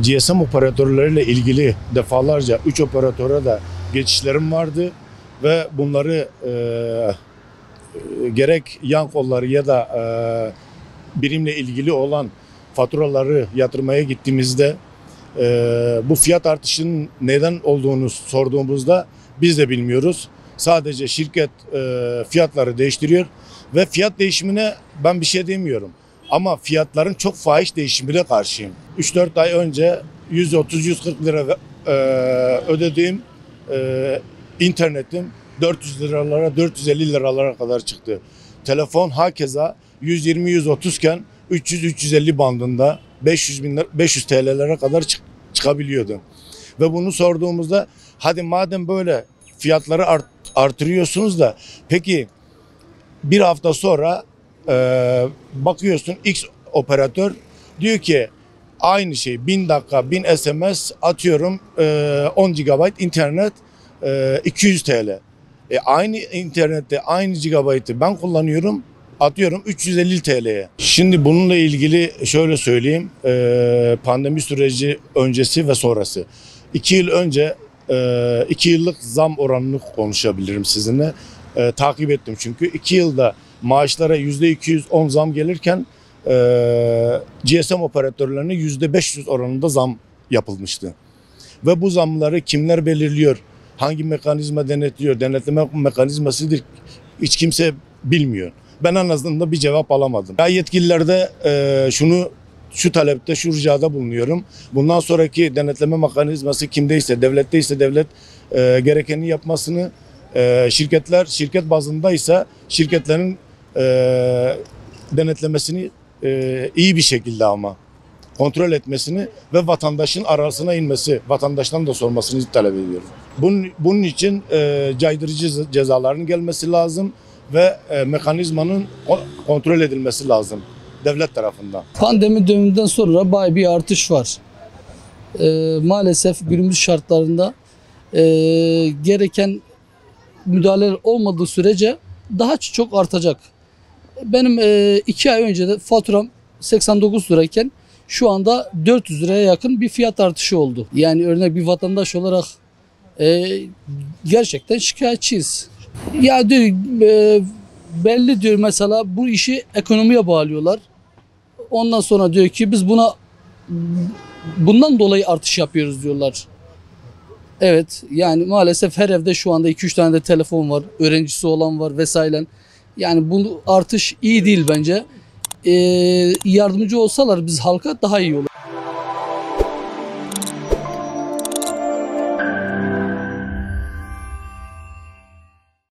GSM operatörleriyle ilgili defalarca 3 operatöre de geçişlerim vardı ve bunları gerek yan kolları ya da birimle ilgili olan faturaları yatırmaya gittiğimizde bu fiyat artışının neden olduğunu sorduğumuzda biz de bilmiyoruz. Sadece şirket fiyatları değiştiriyor ve fiyat değişimine ben bir şey demiyorum. Ama fiyatların çok fahiş değişimine karşıyım. 3-4 ay önce 130-140 lira ödediğim internetim 400 liralara 450 liralara kadar çıktı. Telefon hakeza 120-130 iken 300-350 bandında 500 TL'lere kadar çıkabiliyordu. Ve bunu sorduğumuzda hadi madem böyle fiyatları artırıyorsunuz da peki bir hafta sonra bakıyorsun X operatör diyor ki aynı şey 1000 dakika 1000 SMS atıyorum 10 GB internet 200 TL. Aynı internette aynı GB'ı ben kullanıyorum atıyorum 350 TL'ye. Şimdi bununla ilgili şöyle söyleyeyim pandemi süreci öncesi ve sonrası. 2 yıl önce 2 yıllık zam oranını konuşabilirim sizinle. Takip ettim çünkü 2 yılda maaşlara %210 zam gelirken GSM operatörlerine %500 oranında zam yapılmıştı. Ve bu zamları kimler belirliyor? Hangi mekanizma denetliyor? Denetleme mekanizmasıdır. Hiç kimse bilmiyor. Ben en azından bir cevap alamadım. Ya yetkililerde şu talepte, şu ricada bulunuyorum. Bundan sonraki denetleme mekanizması kimdeyse, devletteyse devlet gerekeni yapmasını, şirket bazındaysa şirketlerin denetlemesini iyi bir şekilde ama kontrol etmesini ve vatandaşın arasına inmesi, vatandaştan da sormasını talep ediyorum. Bunun için caydırıcı cezaların gelmesi lazım ve mekanizmanın kontrol edilmesi lazım devlet tarafından. Pandemi döneminden sonra bayağı bir artış var. Maalesef günümüz şartlarında gereken müdahaleler olmadığı sürece daha çok artacak. Benim 2 ay önce de faturam 89 lirayken şu anda 400 liraya yakın bir fiyat artışı oldu. Yani örnek bir vatandaş olarak gerçekten şikayetçiyiz. Ya diyor, belli diyor mesela bu işi ekonomiye bağlıyorlar. Ondan sonra diyor ki biz bundan dolayı artış yapıyoruz diyorlar. Evet yani maalesef her evde şu anda 2-3 tane de telefon var, öğrencisi olan var vesaire. Yani bu artış iyi değil bence. Yardımcı olsalar biz halka daha iyi olur.